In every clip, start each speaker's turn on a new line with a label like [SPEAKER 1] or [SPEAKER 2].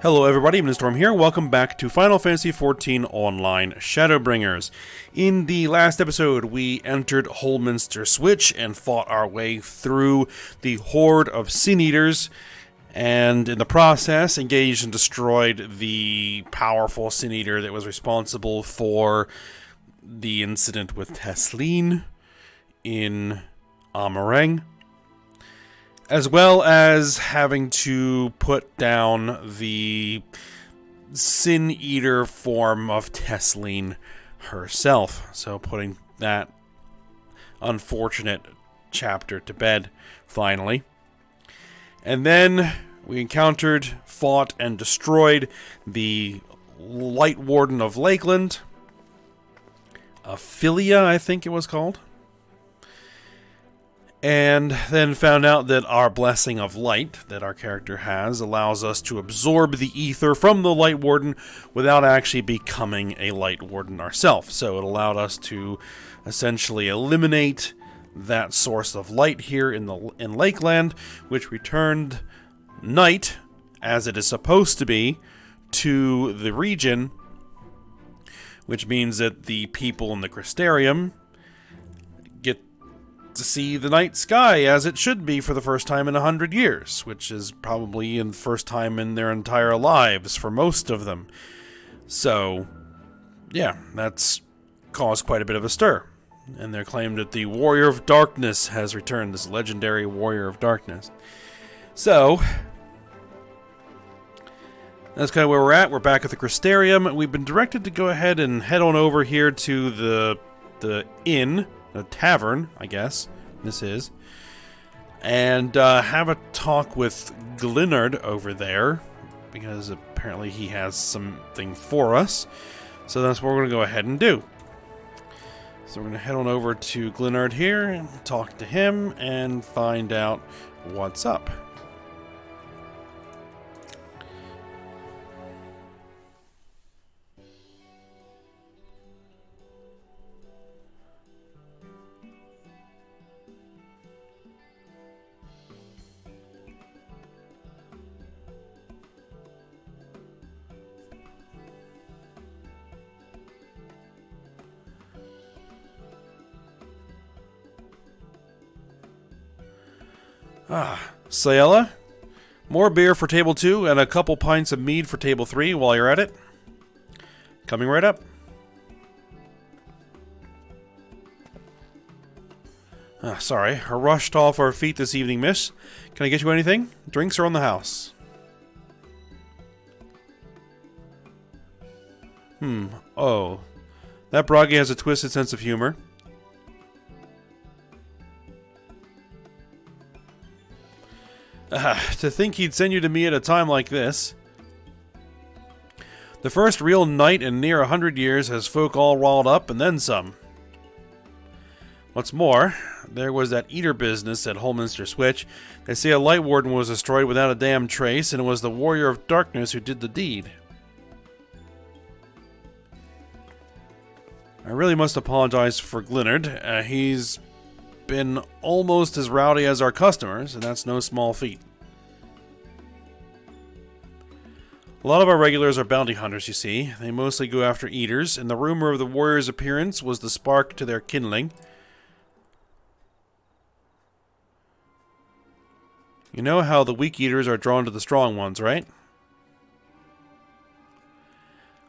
[SPEAKER 1] Hello everybody, Storm here. Welcome back to Final Fantasy XIV Online Shadowbringers. In the last episode, we entered Holminster Switch and fought our way through the horde of Sin Eaters, and in the process engaged and destroyed the powerful Sin Eater that was responsible for the incident with Tesleen in Amareng, as well as having to put down the Sin Eater form of Tesleen herself. So putting that unfortunate chapter to bed, finally. And then we encountered, fought, and destroyed the Light Warden of Lakeland. Philia, I think it was called. And then found out that our Blessing of Light that our character has allows us to absorb the ether from the Light Warden without actually becoming a Light Warden ourselves. So it allowed us to essentially eliminate that source of light here in Lakeland, which returned night, as it is supposed to be, to the region, which means that the people in the CRYSTARIUM get to see the night sky as it should be for the first time in 100 years, which is probably the first time in their entire lives for most of them. So, yeah, that's caused quite a bit of a stir. And they're claimed that the Warrior of Darkness has returned, this legendary Warrior of Darkness. So, that's kind of where we're at. We're back at the CRYSTARIUM. We've been directed to go ahead and head on over here to the inn, the tavern, I guess this is, and have a talk with Glinard over there, because apparently he has something for us. So that's what we're going to go ahead and do. So we're going to head on over to Glinard here and talk to him and find out what's up. Sayella, more beer for table 2 and a couple pints of mead for table 3 while you're at it. Coming right up. Sorry, I rushed off our feet this evening, miss. Can I get you anything? Drinks are on the house. Oh. That Bragi has a twisted sense of humor. To think he'd send you to me at a time like this. The first real night in near 100 years has folk all riled up and then some. What's more, there was that eater business at Holminster Switch. They say a Light Warden was destroyed without a damn trace, and it was the Warrior of Darkness who did the deed. I really must apologize for Glinard. He's been almost as rowdy as our customers, and that's no small feat. A lot of our regulars are bounty hunters, you see. They mostly go after eaters, and the rumor of the warrior's appearance was the spark to their kindling. You know how the weak eaters are drawn to the strong ones, right?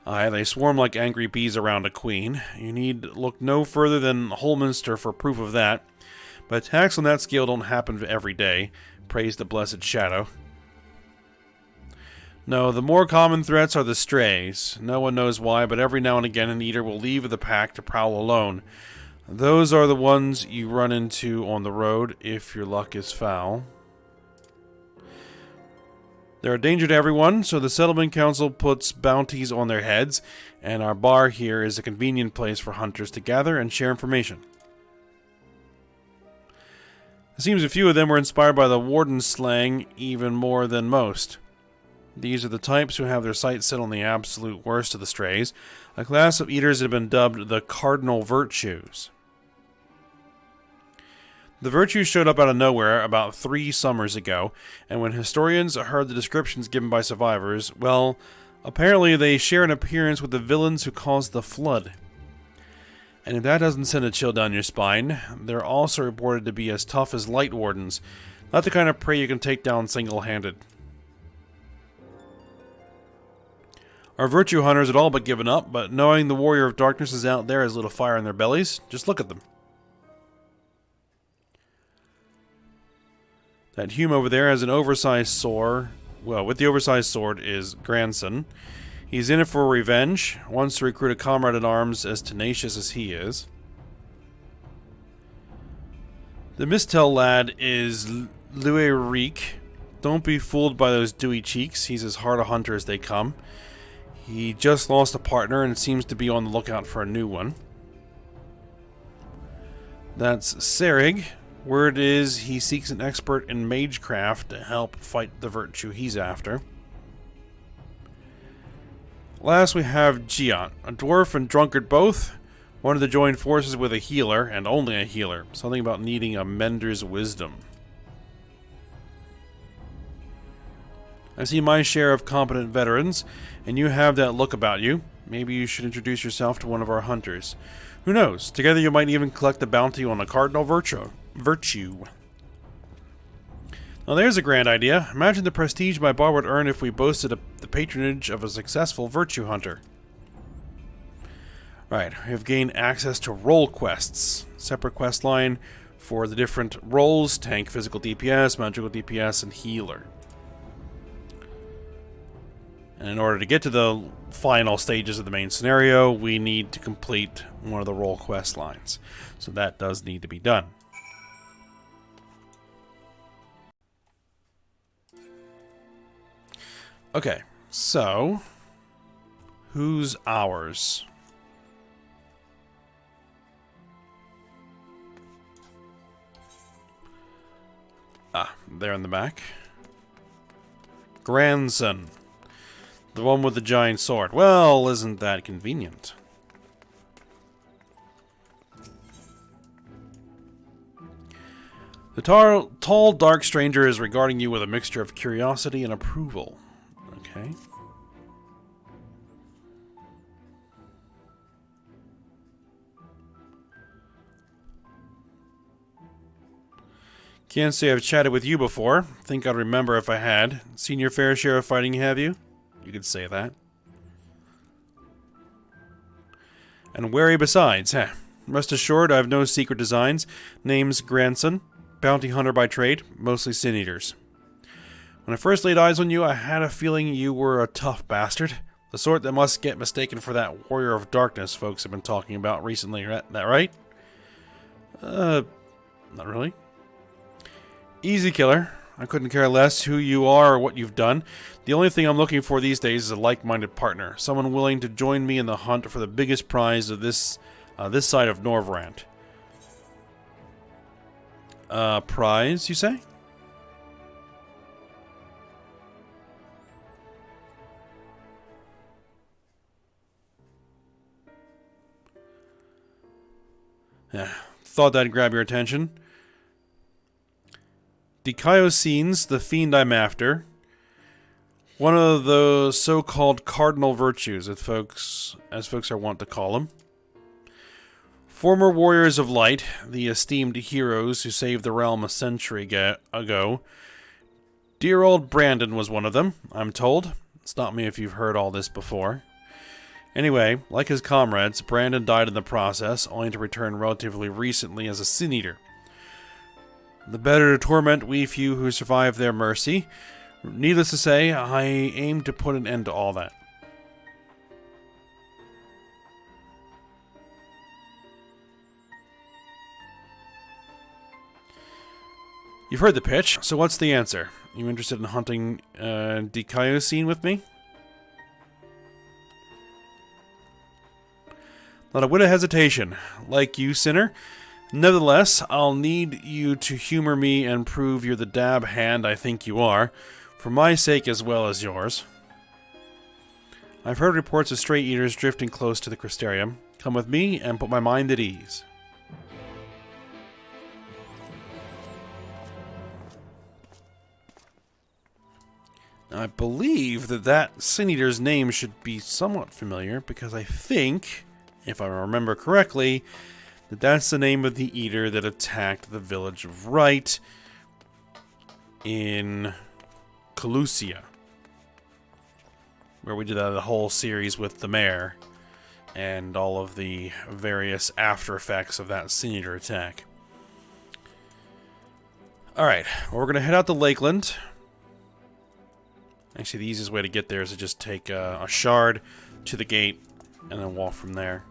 [SPEAKER 1] Aye, they swarm like angry bees around a queen. You need look no further than Holminster for proof of that. But attacks on that scale don't happen every day. Praise the blessed shadow. No, the more common threats are the strays. No one knows why, but every now and again an eater will leave the pack to prowl alone. Those are the ones you run into on the road, if your luck is foul. They're a danger to everyone, so the Settlement Council puts bounties on their heads, and our bar here is a convenient place for hunters to gather and share information. It seems a few of them were inspired by the Warden's slang even more than most. These are the types who have their sights set on the absolute worst of the strays, a class of eaters that have been dubbed the Cardinal Virtues. The virtues showed up out of nowhere about 3 summers ago, and when historians heard the descriptions given by survivors, well, apparently they share an appearance with the villains who caused the flood. And if that doesn't send a chill down your spine, they're also reported to be as tough as light wardens, not the kind of prey you can take down single-handed. Our virtue hunters had all but given up, but knowing the warrior of darkness is out there has lit a fire in their bellies, just look at them. That Hume over there has an oversized sword. Well, with the oversized sword is Grandson. He's in it for revenge, wants to recruit a comrade in arms as tenacious as he is. The Mistel lad is Louis. Don't be fooled by those dewy cheeks, he's as hard a hunter as they come. He just lost a partner and seems to be on the lookout for a new one. That's Serig. Word is he seeks an expert in magecraft to help fight the virtue he's after. Last we have Giant, a dwarf and drunkard both. Wanted to join forces with a healer, and only a healer. Something about needing a mender's wisdom. I see my share of competent veterans, and you have that look about you. Maybe you should introduce yourself to one of our hunters. Who knows? Together you might even collect the bounty on a cardinal virtue. Now there's a grand idea. Imagine the prestige my bar would earn if we boasted the patronage of a successful virtue hunter. Right, we have gained access to role quests. Separate quest line for the different roles: tank, physical DPS, magical DPS, and healer. And in order to get to the final stages of the main scenario, we need to complete one of the role quest lines. So that does need to be done. Okay, so who's ours? Ah, there in the back. Grandson. The one with the giant sword. Well, isn't that convenient? The tall, dark stranger is regarding you with a mixture of curiosity and approval. Okay. Can't say I've chatted with you before. Think I'd remember if I had. Seen your fair share of fighting, have you? You could say that. And wary besides, heh. Rest assured, I have no secret designs. Name's Grandson. Bounty hunter by trade. Mostly sin eaters. When I first laid eyes on you, I had a feeling you were a tough bastard. The sort that must get mistaken for that warrior of darkness folks have been talking about recently. That right? Not really. Easy killer. I couldn't care less who you are or what you've done. The only thing I'm looking for these days is a like-minded partner. Someone willing to join me in the hunt for the biggest prize of this side of NORVRANDT. Prize, you say? Yeah, thought that'd grab your attention. Dikaiosyne's the fiend I'm after. One of the so-called cardinal virtues, as folks are wont to call them. Former warriors of light, the esteemed heroes who saved the realm a century ago. Dear old Brandon was one of them, I'm told. Stop me if you've heard all this before. Anyway, like his comrades, Brandon died in the process, only to return relatively recently as a sin eater. The better to torment we few who survive their mercy. Needless to say, I aim to put an end to all that. You've heard the pitch, so what's the answer? You interested in hunting Dikaiosyne with me? Not a whit of hesitation. Like you, sinner. Nevertheless, I'll need you to humor me and prove you're the dab hand I think you are, for my sake as well as yours. I've heard reports of stray eaters drifting close to the CRYSTARIUM. Come with me and put my mind at ease. I believe that that Sin Eater's name should be somewhat familiar, because I think, if I remember correctly, that that's the name of the Eater that attacked the village of Rite in KHOLUSIA, where we did the whole series with the mayor and all of the various after effects of that Sin Eater attack. Alright, well, we're going to head out to Lakeland. Actually, the easiest way to get there is to just take a shard to the gate and then walk from there.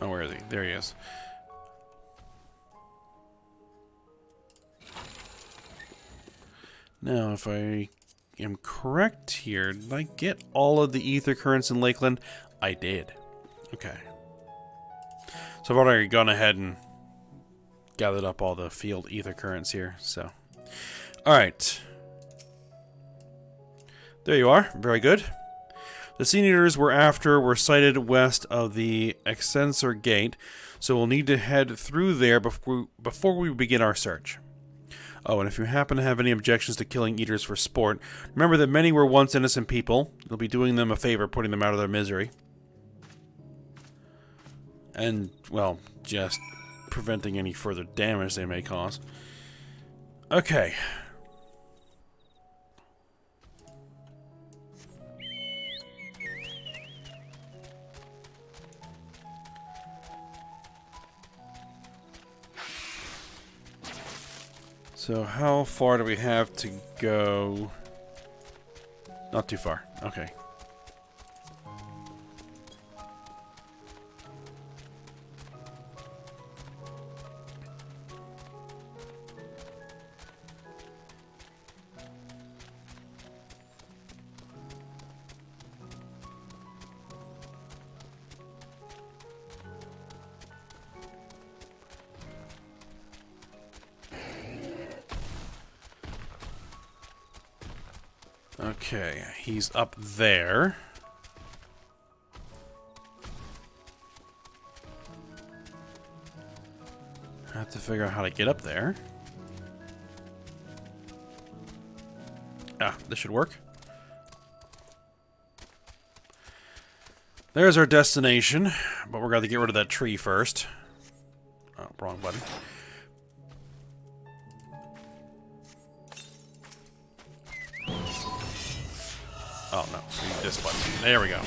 [SPEAKER 1] Oh, where is he? There he is. Now, if I am correct here, did I get all of the ether currents in Lakeland? I did. Okay. So I've already gone ahead and gathered up all the field ether currents here, so. Alright. There you are. Very good. The Sin Eaters we're after were sighted west of the Extensor Gate, so we'll need to head through there before we begin our search. Oh, and if you happen to have any objections to killing Eaters for sport, remember that many were once innocent people. You'll be doing them a favor, putting them out of their misery. And, well, just preventing any further damage they may cause. Okay. So how far do we have to go? Not too far. Okay. Okay, he's up there. I have to figure out how to get up there. Ah, this should work. There's our destination, but we're going to get rid of that tree first. Oh, wrong button. Oh, no. We need this button. There we go.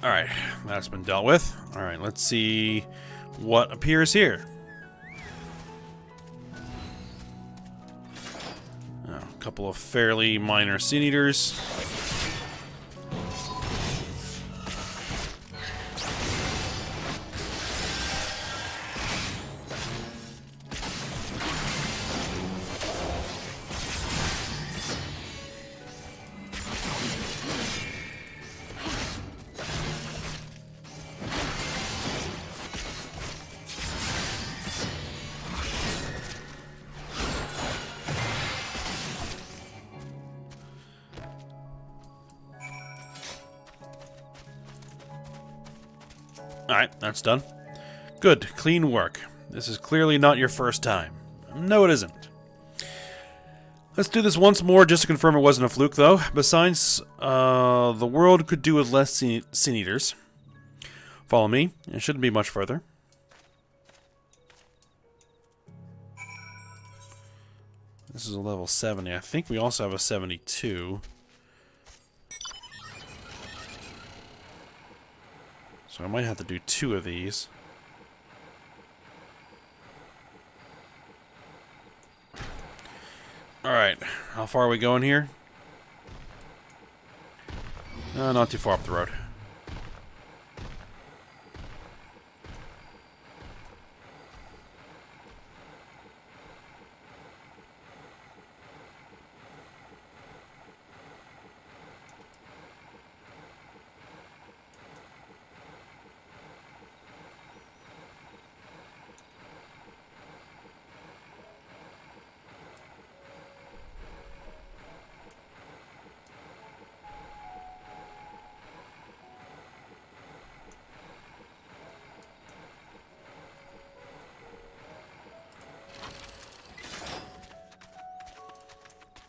[SPEAKER 1] Alright, that's been dealt with. Alright, let's see what appears here. Oh, a couple of fairly minor Sin Eaters. Alright, that's done. Good, clean work. This is clearly not your first time. No, it isn't. Let's do this once more just to confirm it wasn't a fluke, though. Besides, the world could do with less Sin Eaters. Follow me. It shouldn't be much further. This is a level 70. I think we also have a 72. So I might have to do 2 of these. Alright, how far are we going here? Not too far up the road.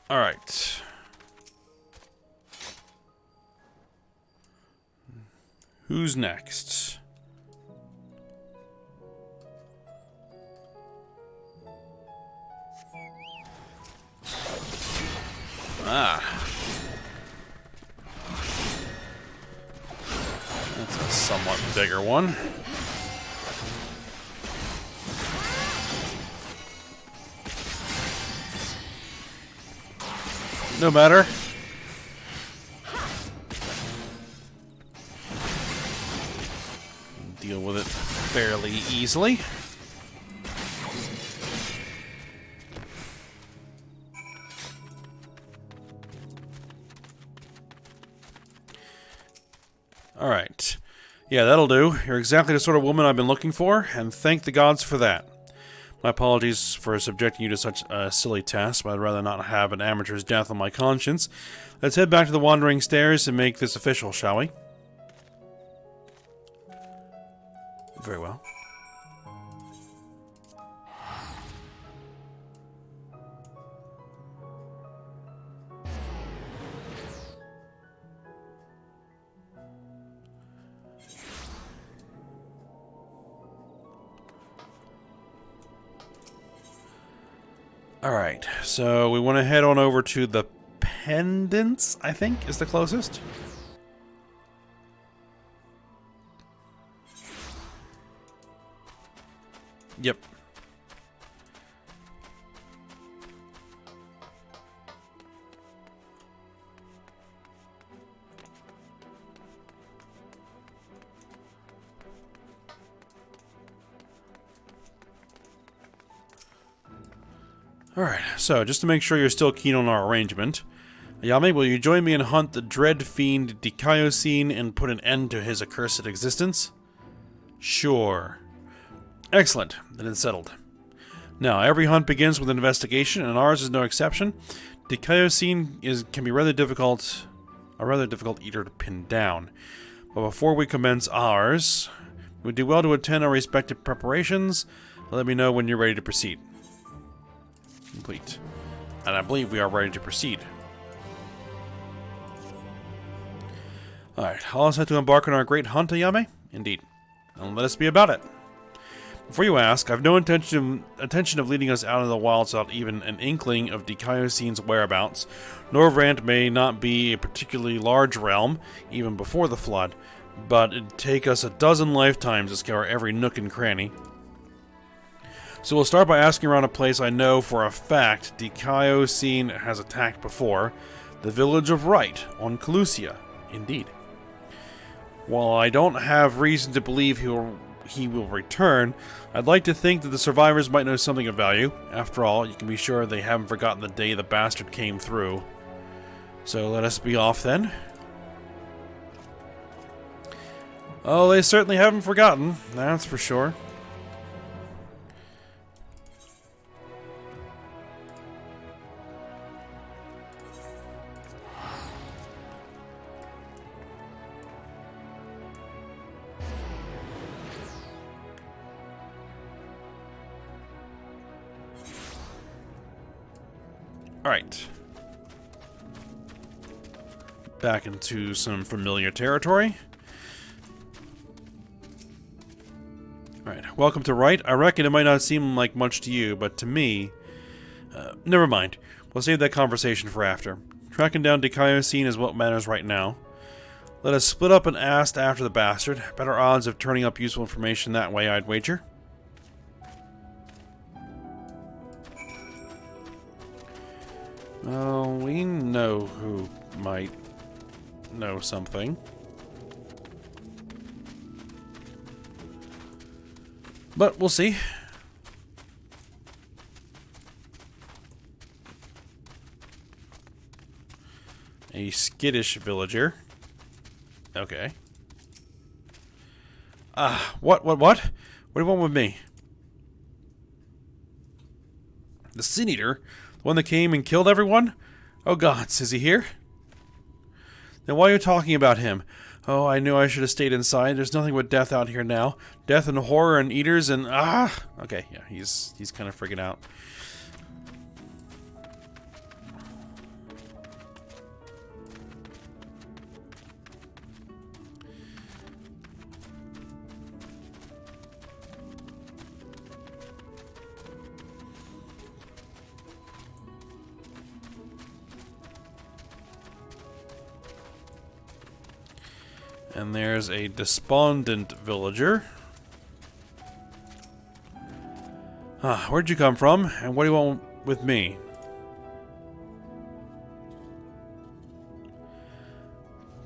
[SPEAKER 1] Alright. Who's next? Ah. That's a somewhat bigger one. No matter. Deal with it fairly easily. Alright. Yeah, that'll do. You're exactly the sort of woman I've been looking for, and thank the gods for that. My apologies for subjecting you to such a silly task, but I'd rather not have an amateur's death on my conscience. Let's head back to the Wandering Stairs and make this official, shall we? Very well. Alright, so we want to head on over to the Pendants, I think, is the closest. Yep. Alright, so just to make sure you're still keen on our arrangement, Ayame, will you join me and hunt the dread fiend Dikaiosyne and put an end to his accursed existence? Sure. Excellent, then it's settled. Now, every hunt begins with an investigation, and ours is no exception. Dikaiosyne can be a rather difficult eater to pin down. But before we commence ours, we do well to attend our respective preparations. Let me know when you're ready to proceed. Complete. And I believe we are ready to proceed. Alright, all set to embark on our great hunt, Ayame? Indeed. And let us be about it. Before you ask, I've no intention of leading us out of the wilds without even an inkling of Dikaiosyne's whereabouts. NORVRANDT may not be a particularly large realm, even before the flood, but it'd take us a dozen lifetimes to scour every nook and cranny. So we'll start by asking around a place I know for a fact Dikaiosyne has attacked before, the village of Wright on KHOLUSIA. Indeed. While I don't have reason to believe he will return, I'd like to think that the survivors might know something of value. After all, you can be sure they haven't forgotten the day the bastard came through. So let us be off then. Oh, they certainly haven't forgotten, that's for sure. Alright. Back into some familiar territory. Alright, welcome to Wright. I reckon it might not seem like much to you, but to me... never mind. We'll save that conversation for after. Tracking down Dikaiosyne is what matters right now. Let us split up and ask after the bastard. Better odds of turning up useful information that way, I'd wager. Oh, we know who might know something. But we'll see. A skittish villager. Okay. What? What do you want with me? The Sin Eater? The one that came and killed everyone? Oh gods, is he here? Then why are you talking about him? Oh, I knew I should have stayed inside. There's nothing but death out here now. Death and horror and eaters and okay, yeah, he's kind of freaking out. And there's a despondent villager. Where'd you come from? And what do you want with me?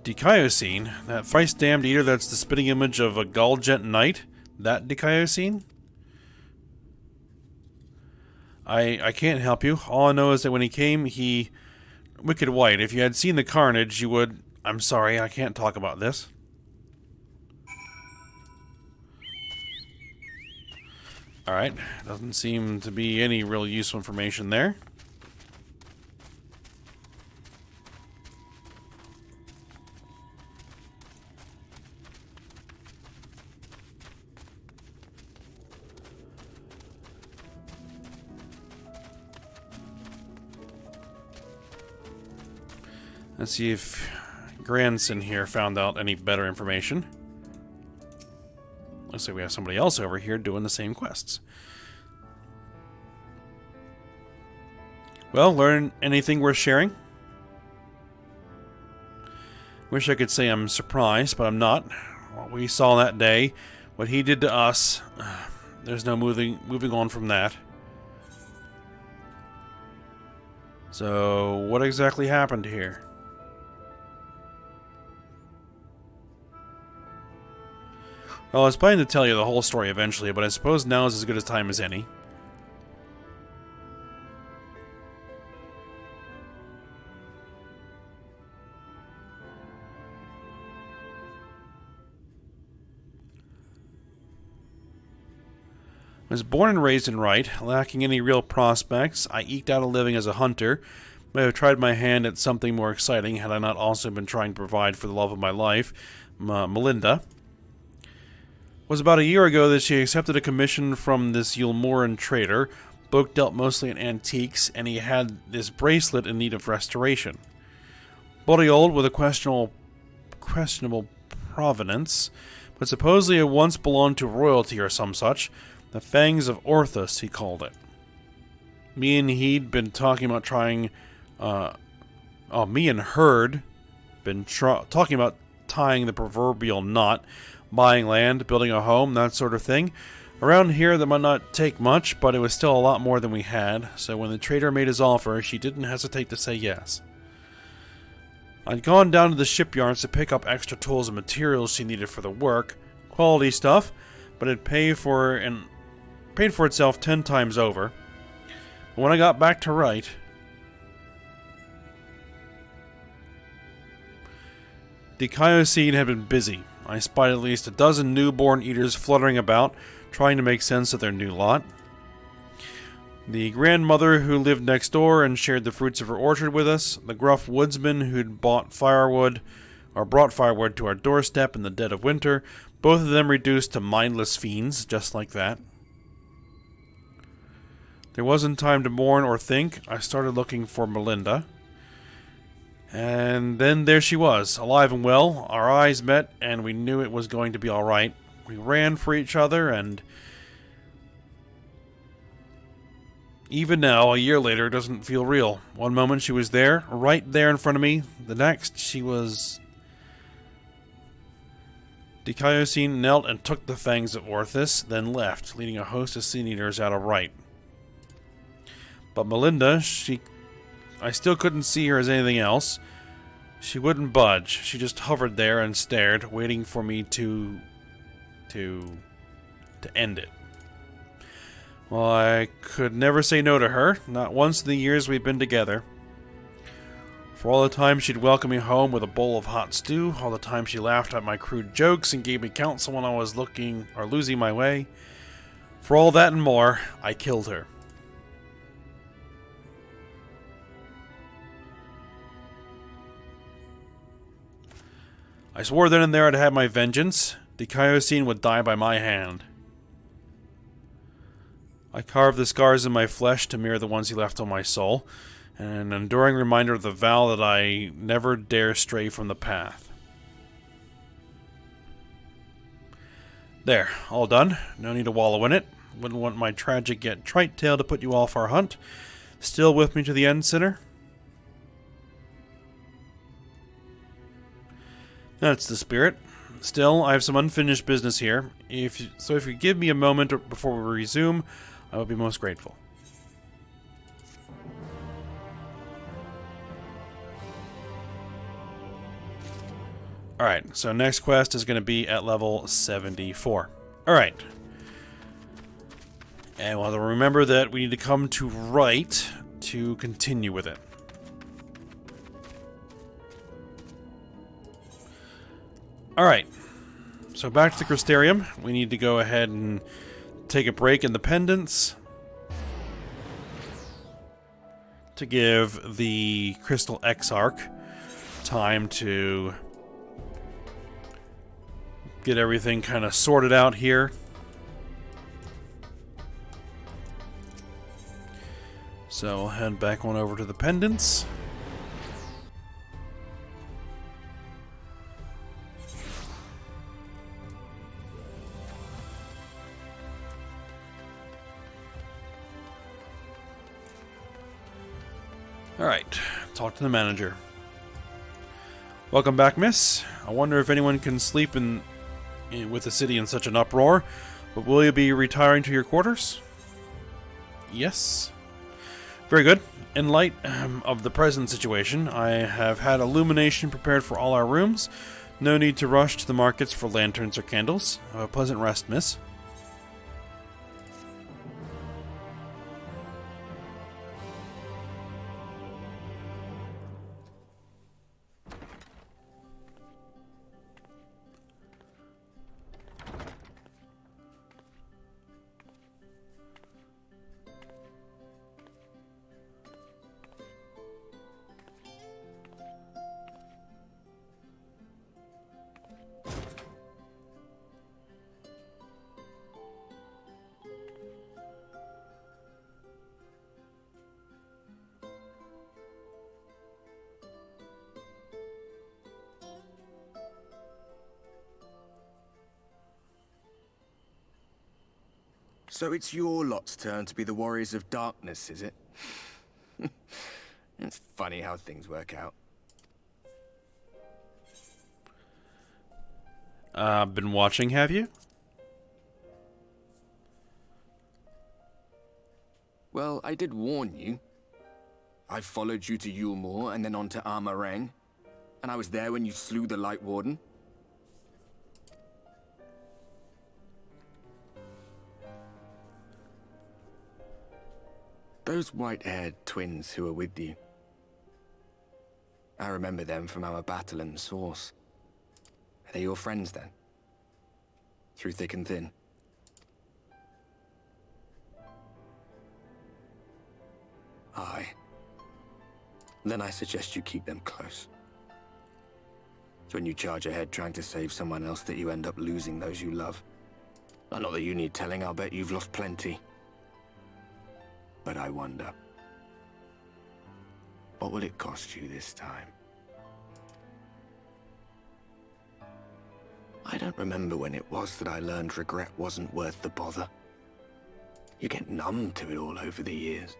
[SPEAKER 1] Dikaiosyne? That thrice-damned eater that's the spitting image of a Galgent knight? That Dikaiosyne? I can't help you. All I know is that when he came, he... Wicked White. If you had seen the carnage, you would... I'm sorry, I can't talk about this. Alright, doesn't seem to be any real useful information there. Let's see if Grandson here found out any better information. Looks like we have somebody else over here doing the same quests. Well, learn anything worth sharing? Wish I could say I'm surprised, but I'm not. What we saw that day, what he did to us, there's no moving on from that. So, what exactly happened here? Well, I was planning to tell you the whole story eventually, but I suppose now is as good a time as any. I was born and raised in Wright, lacking any real prospects. I eked out a living as a hunter. Might have tried my hand at something more exciting had I not also been trying to provide for the love of my life, Melinda. It was about a year ago that she accepted a commission from this Yulmoran trader. Book dealt mostly in antiques, and he had this bracelet in need of restoration. Bloody old with a questionable provenance, but supposedly it once belonged to royalty or some such. The Fangs of Orthus, he called it. Me and he'd been talking about trying... me and Herd been talking about tying the proverbial knot, buying land, building a home, that sort of thing. Around here, that might not take much, but it was still a lot more than we had, so when the trader made his offer, she didn't hesitate to say yes. I'd gone down to the shipyards to pick up extra tools and materials she needed for the work. Quality stuff, but it paid for itself 10 times over. But when I got back to Wright, Dikaiosyne had been busy. I spied at least a dozen newborn eaters fluttering about, trying to make sense of their new lot. The grandmother who lived next door and shared the fruits of her orchard with us, the gruff woodsman who'd brought firewood to our doorstep in the dead of winter, both of them reduced to mindless fiends, just like that. There wasn't time to mourn or think. I started looking for Melinda. And then there she was, alive and well. Our eyes met, and we knew it was going to be all right. We ran for each other, and even now, a year later, it doesn't feel real. One moment she was there, right there in front of me. The next, she was Dikaiosyne knelt and took the fangs of Orthus, then left, leading a host of Sin Eaters out of right. But Melinda, I still couldn't see her as anything else. She wouldn't budge. She just hovered there and stared, waiting for me to end it. Well, I could never say no to her, not once in the years we'd been together. For all the time she'd welcome me home with a bowl of hot stew, all the time she laughed at my crude jokes and gave me counsel when I was losing my way. For all that and more, I killed her. I swore then and there I'd have my vengeance. Dikaiosyne would die by my hand. I carved the scars in my flesh to mirror the ones he left on my soul, an enduring reminder of the vow that I never dare stray from the path. There, all done. No need to wallow in it. Wouldn't want my tragic yet trite tale to put you off our hunt. Still with me to the end, sinner? That's the spirit. Still, I have some unfinished business here. If you give me a moment before we resume, I would be most grateful. Alright, so next quest is going to be at level 74. Alright. And we'll remember that we need to come to right to continue with it. Alright, so back to the CRYSTARIUM. We need to go ahead and take a break in the pendants to give the Crystal Exarch time to get everything kind of sorted out here. So we'll head back on over to the pendants. Alright, talk to the manager. Welcome back, miss. I wonder if anyone can sleep with the city in such an uproar, but will you be retiring to your quarters? Yes. Very good. In light of the present situation, I have had illumination prepared for all our rooms. No need to rush to the markets for lanterns or candles. Have a pleasant rest, miss.
[SPEAKER 2] So it's your lot's turn to be the Warriors of Darkness, is it? It's funny how things work out.
[SPEAKER 1] Been watching, have you?
[SPEAKER 2] Well, I did warn you. I followed you to Yulmore and then on to Armarang. And I was there when you slew the Light Warden. Those white-haired twins who were with you. I remember them from our battle in the Source. Are they your friends then? Through thick and thin? Aye. Then I suggest you keep them close. It's when you charge ahead trying to save someone else that you end up losing those you love. Not that you need telling, I'll bet you've lost plenty. But I wonder, what will it cost you this time? I don't remember when it was that I learned regret wasn't worth the bother. You get numb to it all over the years.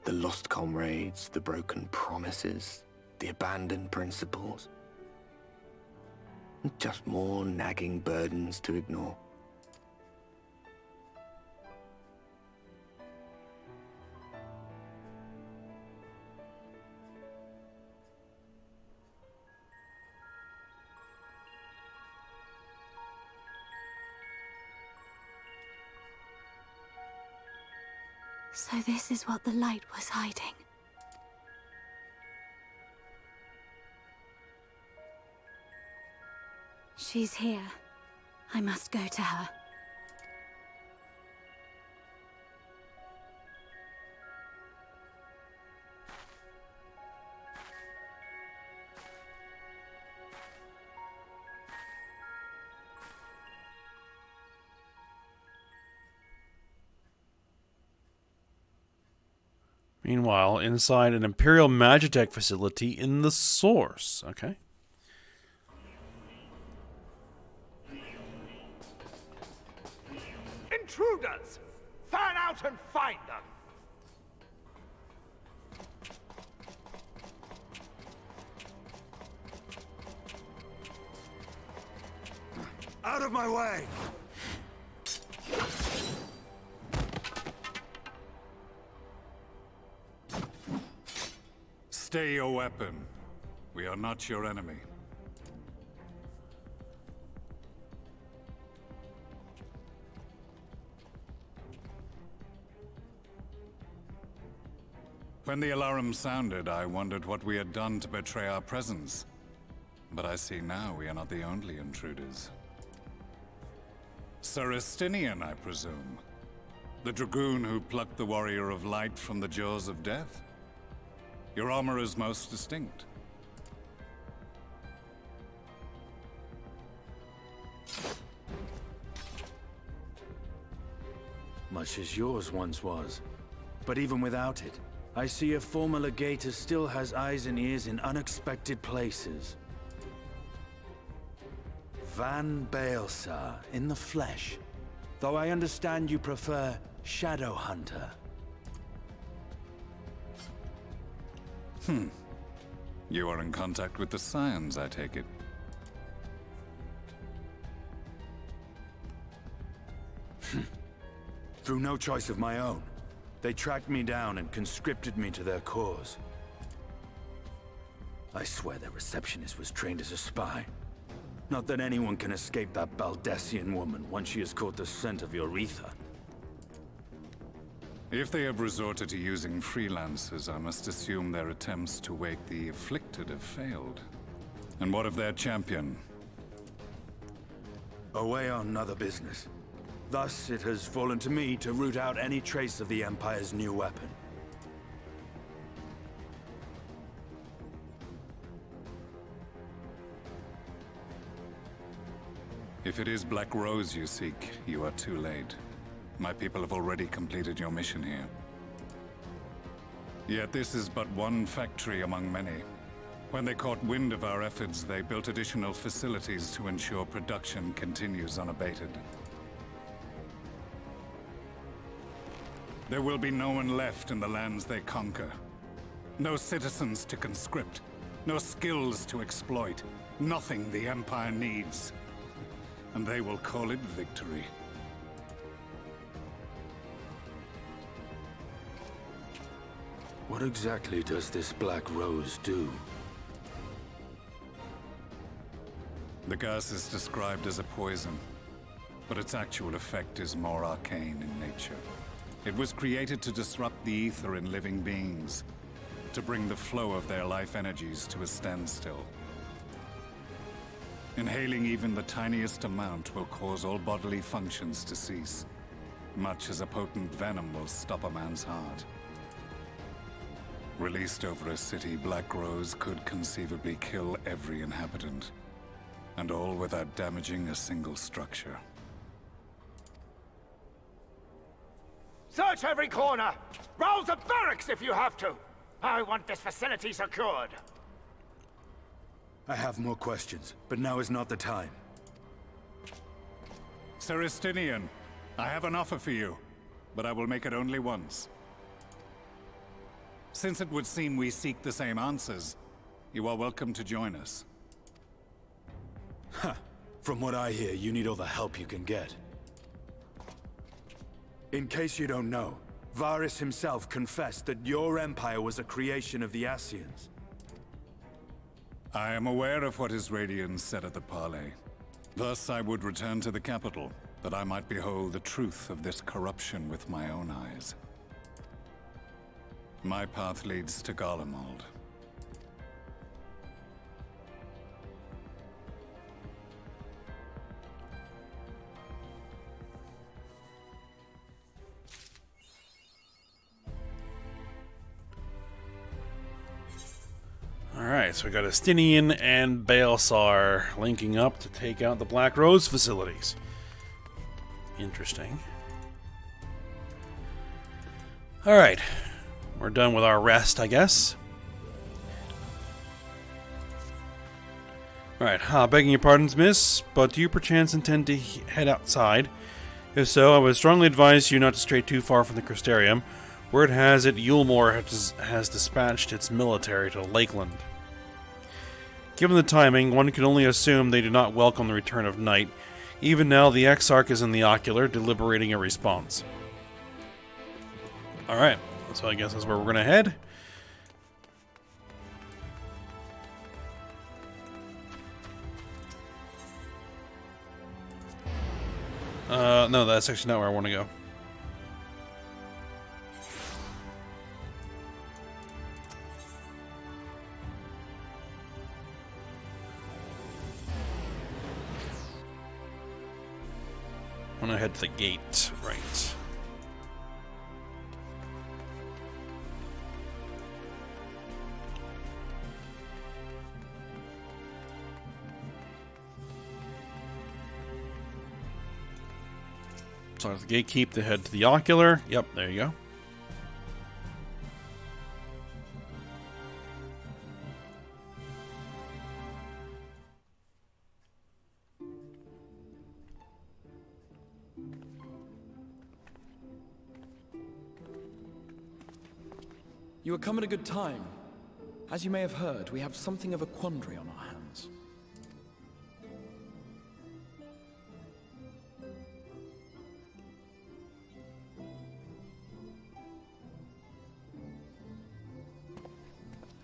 [SPEAKER 2] The lost comrades, the broken promises, the abandoned principles. Just more nagging burdens to ignore.
[SPEAKER 3] So this is what the light was hiding. She's here. I must go to her.
[SPEAKER 1] Meanwhile, inside an Imperial Magitech facility in the Source. Okay.
[SPEAKER 4] Intruders! Fan out and find them!
[SPEAKER 5] Out of my way!
[SPEAKER 6] Stay your weapon. We are not your enemy. When the alarm sounded, I wondered what we had done to betray our presence. But I see now we are not the only intruders. Celestinian, I presume. The dragoon who plucked the Warrior of Light from the jaws of death? Your armor is most distinct.
[SPEAKER 5] Much as yours once was. But even without it, I see a former legator still has eyes and ears in unexpected places. Van Baelsar, in the flesh. Though I understand you prefer Shadow Hunter.
[SPEAKER 6] You are in contact with the Scions, I take it.
[SPEAKER 5] Through no choice of my own. They tracked me down and conscripted me to their cause. I swear their receptionist was trained as a spy. Not that anyone can escape that Baldessian woman once she has caught the scent of Eorzea.
[SPEAKER 6] If they have resorted to using freelancers, I must assume their attempts to wake the afflicted have failed. And what of their champion?
[SPEAKER 5] Away on other business. Thus, it has fallen to me to root out any trace of the Empire's new weapon.
[SPEAKER 6] If it is Black Rose you seek, you are too late. My people have already completed your mission here. Yet this is but one factory among many. When they caught wind of our efforts, they built additional facilities to ensure production continues unabated. There will be no one left in the lands they conquer. No citizens to conscript. No skills to exploit. Nothing the Empire needs. And they will call it victory.
[SPEAKER 5] What exactly does this Black Rose do?
[SPEAKER 6] The gas is described as a poison, but its actual effect is more arcane in nature. It was created to disrupt the ether in living beings, to bring the flow of their life energies to a standstill. Inhaling even the tiniest amount will cause all bodily functions to cease, much as a potent venom will stop a man's heart. Released over a city, Black Rose could conceivably kill every inhabitant, and all without damaging a single structure.
[SPEAKER 4] Search every corner! Rouse the barracks if you have to! I want this facility secured!
[SPEAKER 5] I have more questions, but now is not the time.
[SPEAKER 6] Celestinian, I have an offer for you, but I will make it only once. Since it would seem we seek the same answers, you are welcome to join us.
[SPEAKER 5] Ha! From what I hear, you need all the help you can get. In case you don't know, Varys himself confessed that your empire was a creation of the Ascians.
[SPEAKER 6] I am aware of what his Radiance said at the parley. Thus I would return to the capital, that I might behold the truth of this corruption with my own eyes. My path leads to Garlemald.
[SPEAKER 1] Alright, so we got Estinian and Baelsar linking up to take out the Black Rose facilities. Interesting. Alright, we're done with our rest, I guess. Alright, begging your pardons, miss, but do you perchance intend to head outside? If so, I would strongly advise you not to stray too far from the Crystarium. Word has it Eulmore has dispatched its military to Lakeland. Given the timing, one can only assume they do not welcome the return of night. Even now, the Exarch is in the ocular, deliberating a response. Alright, so I guess that's where we're going to head. No, that's actually not where I want to go. I'm gonna head to the gate, right. So the gatekeep to head to the ocular. Yep, there you go.
[SPEAKER 7] You have come at a good time. As you may have heard, we have something of a quandary on our hands.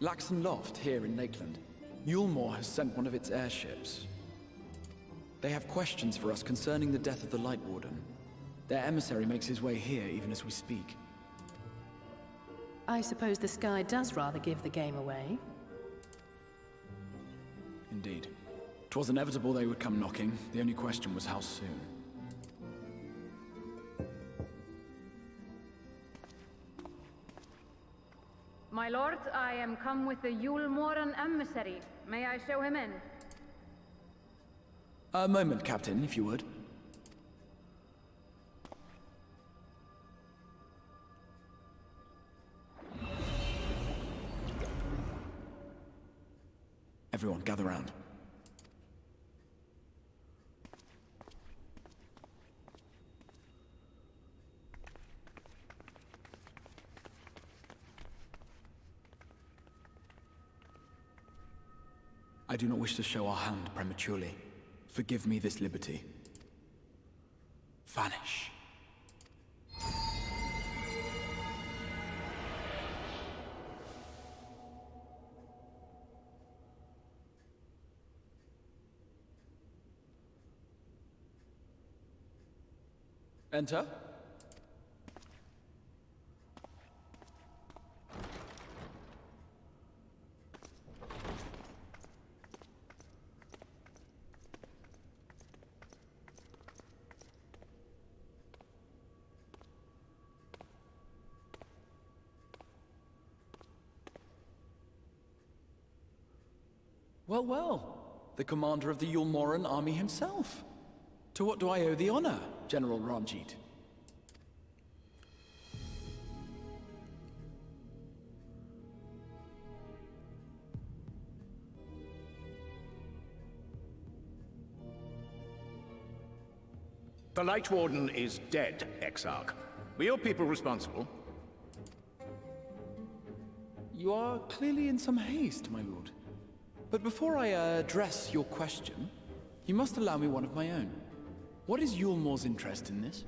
[SPEAKER 7] Laxon Loft, here in Lakeland. Eulmore has sent one of its airships. They have questions for us concerning the death of the Light Warden. Their emissary makes his way here even as we speak.
[SPEAKER 8] I suppose the sky does rather give the game away.
[SPEAKER 7] Indeed. 'Twas inevitable they would come knocking. The only question was how soon.
[SPEAKER 9] My lord, I am come with the Eulmoran emissary. May I show him in?
[SPEAKER 7] A moment, Captain, if you would. Everyone, gather round. I do not wish to show our hand prematurely. Forgive me this liberty. Vanish. Enter. Well, well. The commander of the Eulmoran army himself. To what do I owe the honor, General Ranjit?
[SPEAKER 4] The Light Warden is dead, Exarch. Were your people responsible?
[SPEAKER 7] You are clearly in some haste, my lord. But before I address your question, You must allow me one of my own. What is Yulmore's interest in this?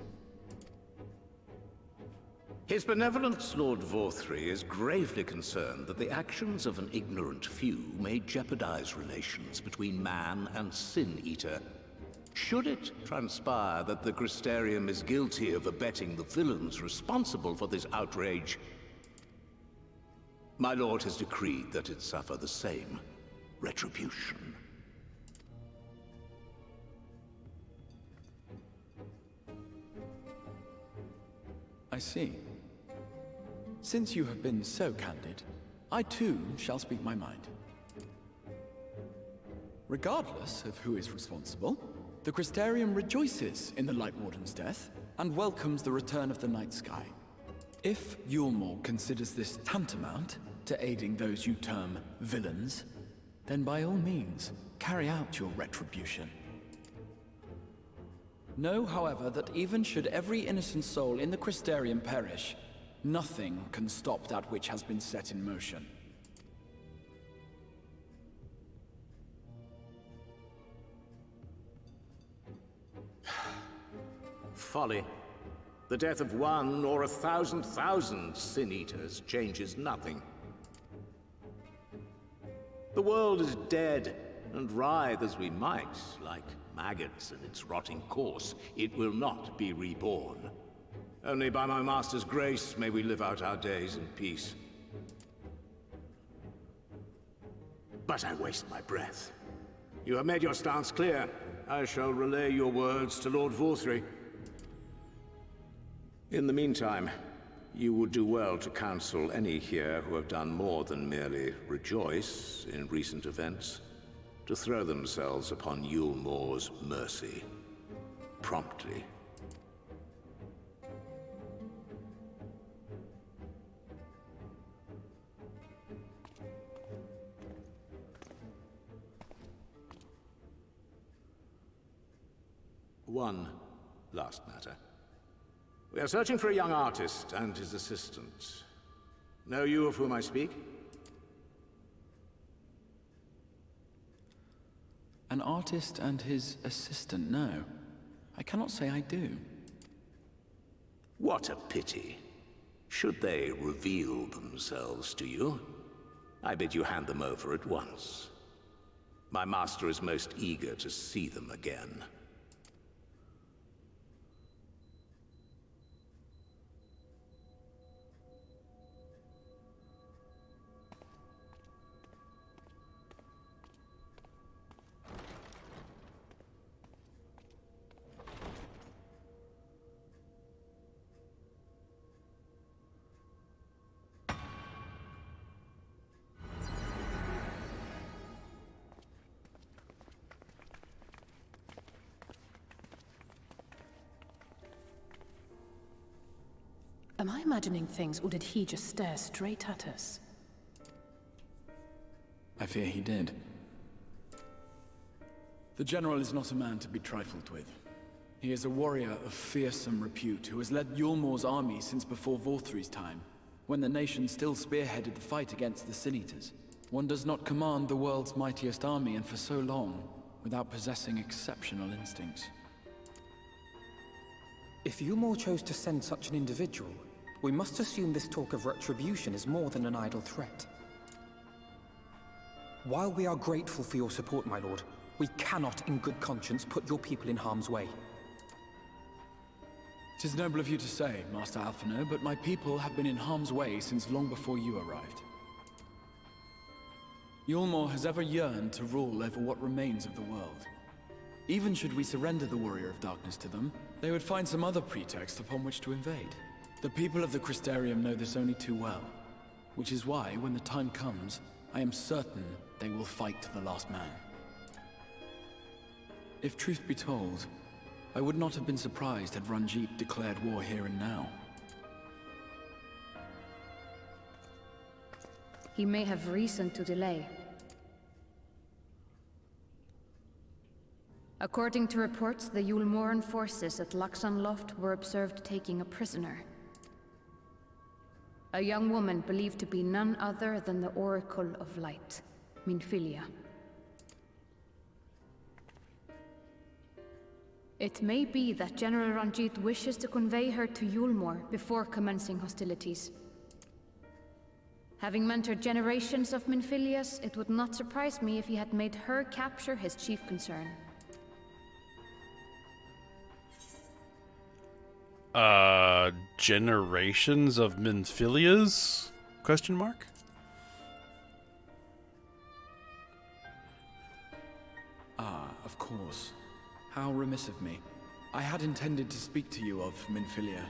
[SPEAKER 4] His benevolence, Lord Vorthri, is gravely concerned that the actions of an ignorant few may jeopardize relations between man and Sin Eater. Should it transpire that the CRYSTARIUM is guilty of abetting the villains responsible for this outrage, my lord has decreed that it suffer the same retribution.
[SPEAKER 7] I see. Since you have been so candid, I too shall speak my mind. Regardless of who is responsible, the CRYSTARIUM rejoices in the Light Warden's death and welcomes the return of the night sky. If Yulmore considers this tantamount to aiding those you term villains, then by all means, carry out your retribution. Know, however, that even should every innocent soul in the CRYSTARIUM perish, nothing can stop that which has been set in motion.
[SPEAKER 4] Folly. The death of one or 1,000,000 Sin Eaters changes nothing. The world is dead, and writhe as we might, like maggots in its rotting course, it will not be reborn. Only by my master's grace may we live out our days in peace. But I waste my breath. You have made your stance clear. I shall relay your words to Lord Vorthri. In the meantime, you would do well to counsel any here who have done more than merely rejoice in recent events, to throw themselves upon Yulmore's mercy, promptly. One last matter. We are searching for a young artist and his assistant. Know you of whom I speak?
[SPEAKER 7] An artist and his assistant, no. I cannot say I do.
[SPEAKER 4] What a pity. Should they reveal themselves to you, I bid you hand them over at once. My master is most eager to see them again.
[SPEAKER 8] Am I imagining things, or did he just stare straight at us?
[SPEAKER 7] I fear he did. The General is not a man to be trifled with. He is a warrior of fearsome repute who has led Yulmore's army since before Vorthri's time, when the nation still spearheaded the fight against the Sin Eaters. One does not command the world's mightiest army, and for so long, without possessing exceptional instincts.
[SPEAKER 10] If Yulmore chose to send such an individual, we must assume this talk of retribution is more than an idle threat. While we are grateful for your support, my lord, we cannot in good conscience put your people in harm's way.
[SPEAKER 7] It is noble of you to say, Master Alphino, but my people have been in harm's way since long before you arrived. Yulmore has ever yearned to rule over what remains of the world. Even should we surrender the Warrior of Darkness to them, they would find some other pretext upon which to invade. The people of the CRYSTARIUM know this only too well, which is why, when the time comes, I am certain they will fight to the last man. If truth be told, I would not have been surprised had Ranjit declared war here and now.
[SPEAKER 9] He may have reason to delay. According to reports, the Yulmoran forces at Laxan Loft were observed taking a prisoner. A young woman believed to be none other than the Oracle of Light, Minfilia. It may be that General Ranjit wishes to convey her to Yulmore before commencing hostilities. Having mentored generations of Minfilias, it would not surprise me if he had made her capture his chief concern.
[SPEAKER 1] Generations of Minfilias? Question mark?
[SPEAKER 7] Ah, of course. How remiss of me. I had intended to speak to you of Minfilia.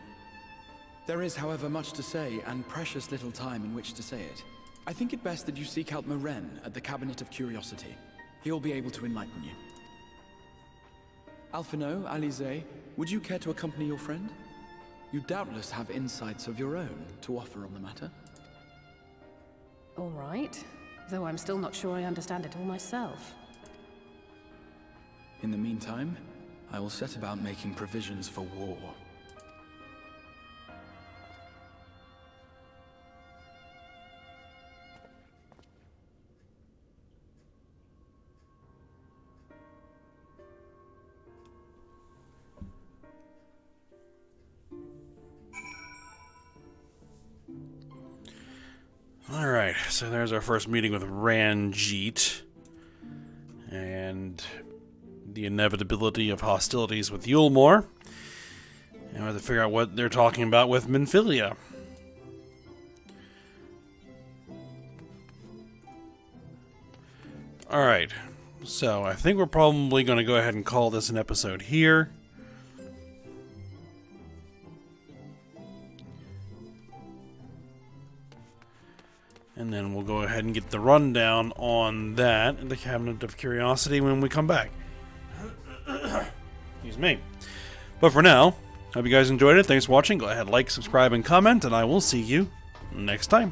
[SPEAKER 7] There is, however, much to say, and precious little time in which to say it. I think it best that you seek out Maren at the Cabinet of Curiosity. He'll be able to enlighten you. Alphino, Alize, would you care to accompany your friend? You doubtless have insights of your own to offer on the matter.
[SPEAKER 8] All right. Though I'm still not sure I understand it all myself.
[SPEAKER 7] In the meantime, I will set about making provisions for war.
[SPEAKER 1] Alright, so there's our first meeting with Ranjit. And the inevitability of hostilities with Yulmore. And we have to figure out what they're talking about with Minfilia. Alright, so I think we're probably going to go ahead and call this an episode here. And then we'll go ahead and get the rundown on that in the Cabinet of Curiosity when we come back. Excuse me. But for now, hope you guys enjoyed it. Thanks for watching. Go ahead, like, subscribe, and comment, and I will see you next time.